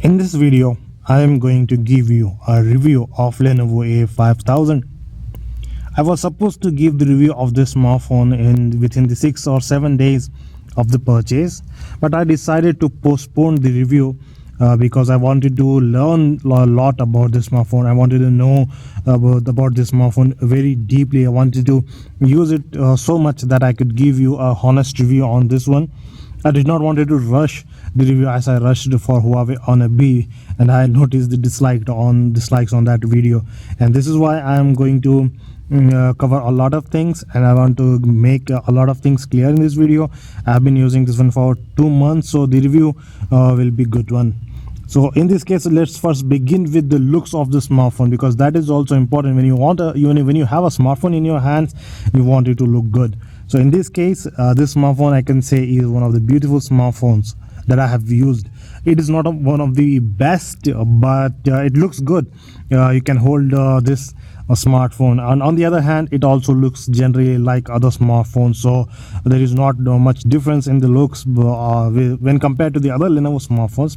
In this video, I am going to give you a review of Lenovo A5000. I was supposed to give the review of this smartphone within the 6 or 7 days of the purchase, but I decided to postpone the review because I wanted to learn a lot about this smartphone. I wanted to know about this smartphone very deeply. I wanted to use it so much that I could give you a honest review on this one. I did not want to rush the review as I rushed for Huawei Honor B, and I noticed the dislikes on that video, and this is why I am going to cover a lot of things, and I want to make a lot of things clear in this video. I have been using this one for 2 months, so the review will be good one. So in this case, let's first begin with the looks of the smartphone, because that is also important. When you have a smartphone in your hands, you want it to look good. So in this case, this smartphone, I can say, is one of the beautiful smartphones that I have used. It is not one of the best, but it looks good. You can hold this smartphone, and on the other hand, it also looks generally like other smartphones, so there is not much difference in the looks when compared to the other Lenovo smartphones.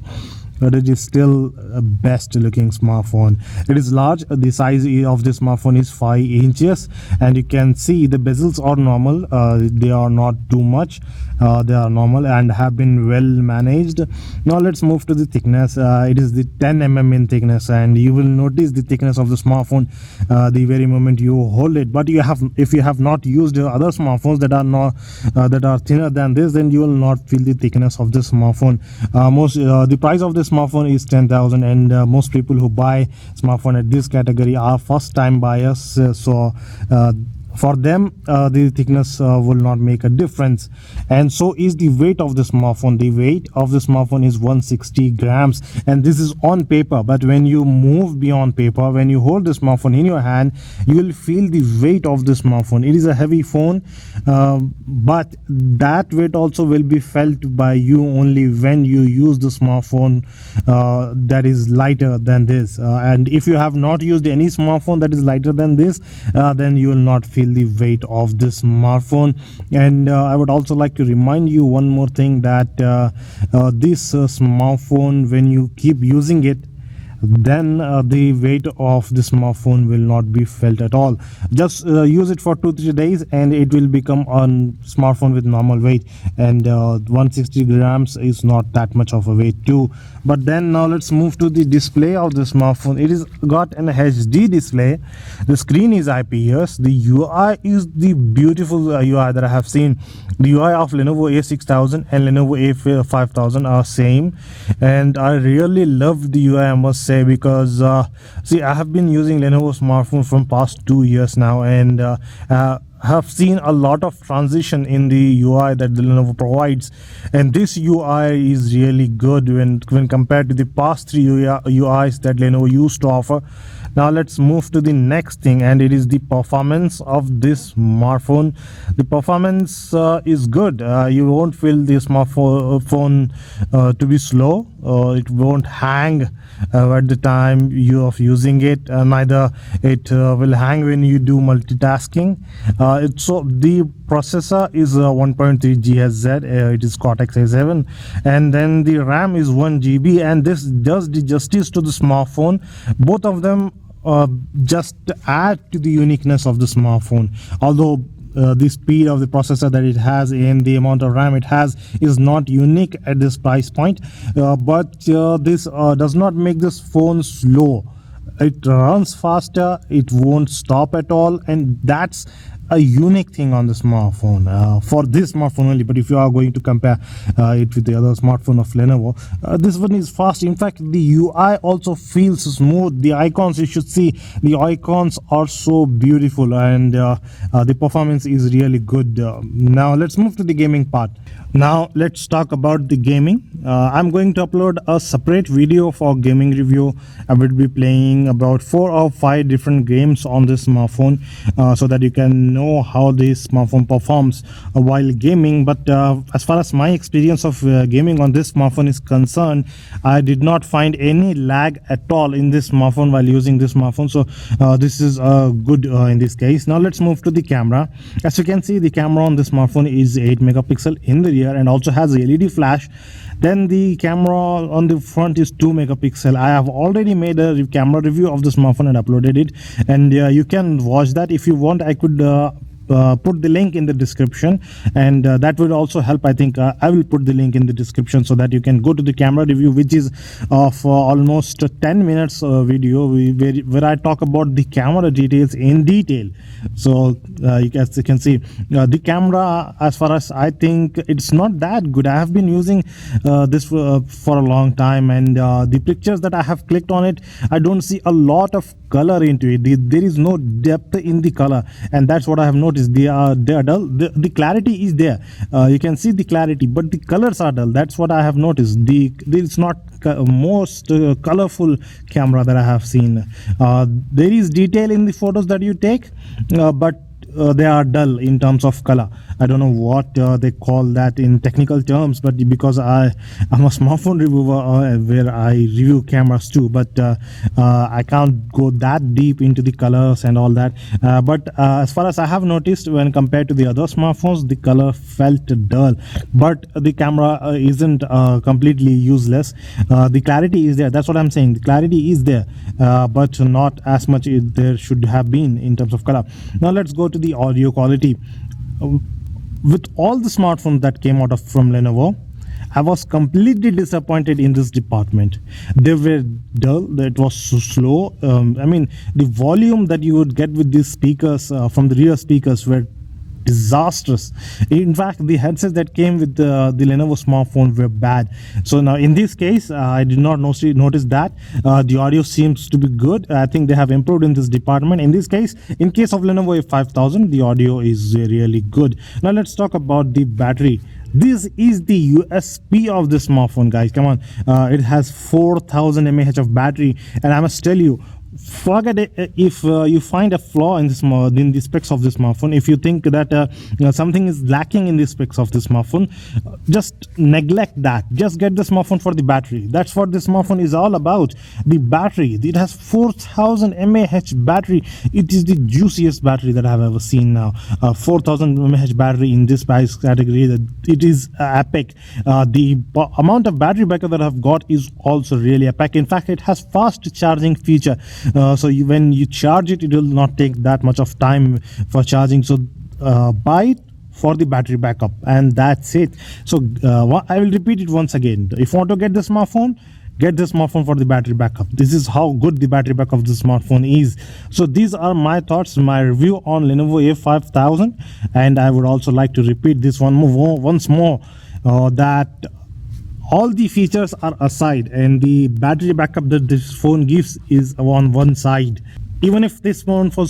But it is still a best looking smartphone. It is large. The size of this smartphone is 5 inches, and you can see the bezels are normal. They are not too much. They are normal and have been well managed. Now let's move to the thickness. It is the 10 mm in thickness, and you will notice the thickness of the smartphone the very moment you hold it. But if you have not used other smartphones that are thinner than this, then you will not feel the thickness of this smartphone. The price of this smartphone is 10,000, and most people who buy smartphone at this category are first time buyers, for them the thickness will not make a difference. And so is the weight of the smartphone. The weight of the smartphone is 160 grams, and this is on paper. But when you move beyond paper, when you hold the smartphone in your hand, you will feel the weight of the smartphone. It is a heavy phone, but that weight also will be felt by you only when you use the smartphone that is lighter than this. And if you have not used any smartphone that is lighter than this, then you will not feel the weight of this smartphone. And I would also like to remind you one more thing, that this smartphone, when you keep using it, then the weight of the smartphone will not be felt at all. Just use it for 2-3 days and it will become a smartphone with normal weight, and 160 grams is not that much of a weight too. But then now let's move to the display of the smartphone. It is got an HD display. The screen is IPS. The UI is the beautiful UI that I have seen. The UI of Lenovo A6000 and Lenovo A5000 are same, and I really love the UI, I must say, because see, I have been using Lenovo smartphone from past 2 years now, and have seen a lot of transition in the UI that the Lenovo provides, and this UI is really good when compared to the past 3 UIs that Lenovo used to offer. Now let's move to the next thing, and it is the performance of this smartphone. The performance is good. You won't feel the smartphone to be slow. It won't hang at the time you of using it. Neither it will hang when you do multitasking. So the processor is 1.3 GHz. It is Cortex A7, and then the RAM is 1 GB, and this does the justice to the smartphone. Both of them just add to the uniqueness of the smartphone. Although the speed of the processor that it has and the amount of RAM it has is not unique at this price point, but this does not make this phone slow. It runs faster, it won't stop at all, and that's a unique thing on the smartphone, for this smartphone only. But if you are going to compare it with the other smartphone of Lenovo, this one is fast. In fact, the UI also feels smooth. The icons, you should see, the icons are so beautiful, and the performance is really good. Now let's move to the gaming part. Now let's talk about the gaming. I'm going to upload a separate video for gaming review. I will be playing about 4 or 5 different games on this smartphone, so that you can know how this smartphone performs while gaming. But as far as my experience of gaming on this smartphone is concerned, I did not find any lag at all in this smartphone while using this smartphone. So this is good in this case. Now let's move to the camera. As you can see, the camera on this smartphone is 8 megapixel in the rear and also has a LED flash, Then the camera on the front is 2 megapixel. I have already made a camera review of the smartphone and uploaded it, and you can watch that if you want. I could put the link in the description, and that will also help. I think I will put the link in the description so that you can go to the camera review, which is of almost 10 minutes video where I talk about the camera details in detail. So you guys, you can see the camera, as far as I think, it's not that good. I have been using this for a long time, and the pictures that I have clicked on it, I don't see a lot of color into it. There is no depth in the color, and that's what I have noticed. They are dull. The clarity is there. You can see the clarity, but the colors are dull. That's what I have noticed. It's not most colorful camera that I have seen. There is detail in the photos that you take, but they are dull in terms of color. I don't know what they call that in technical terms, but because I'm a smartphone reviewer where I review cameras too, but I can't go that deep into the colors and all that. But as far as I have noticed, when compared to the other smartphones, the color felt dull, but the camera isn't completely useless. The clarity is there. That's what I'm saying. The clarity is there, but not as much as there should have been in terms of color. Now let's go to the audio quality. With all the smartphones that came out from Lenovo, I was completely disappointed in this department. They were dull. It was so slow. I mean, the volume that you would get with these speakers from the rear speakers were disastrous. In fact, the headsets that came with the Lenovo smartphone were bad. So now in this case, I did not notice that. The audio seems to be good. I think they have improved in this department. In this case, in case of Lenovo A5000, the audio is really good. Now let's talk about the battery. This is the USP of the smartphone, guys. Come on. It has 4000 mAh of battery, and I must tell you, forget it if you find a flaw in the specs of this smartphone. If you think that something is lacking in the specs of the smartphone, just neglect that. Just get the smartphone for the battery. That's what the smartphone is all about. The battery. It has 4000 mAh battery. It is the juiciest battery that I have ever seen now. 4000 mAh battery in this price category, it is epic. The amount of battery backup that I've got is also really epic. In fact, it has fast charging feature. So when you charge it, it will not take that much of time for charging. So buy it for the battery backup, and that's it. So I will repeat it once again. If you want to get the smartphone, get the smartphone for the battery backup. This is how good the battery backup of the smartphone is. So these are my thoughts, my review on Lenovo A5000, and I would also like to repeat this once more that all the features are aside, and the battery backup that this phone gives is on one side. Even if this phone was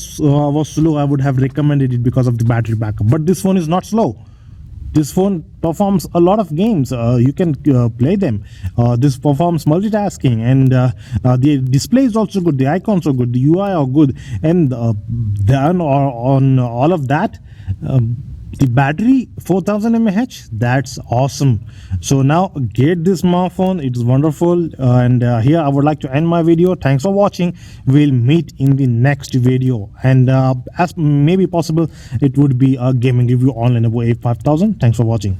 slow, I would have recommended it because of the battery backup. But this phone is not slow. This phone performs a lot of games. You can play them. This performs multitasking, and the display is also good. The icons are good. The UI are good, and then on all of that. The battery 4000 mAh, that's awesome. So now get this smartphone. It's wonderful, and here I would like to end my video. Thanks for watching. We'll meet in the next video, and as maybe possible, it would be a gaming review on Lenovo A5000. Thanks for watching.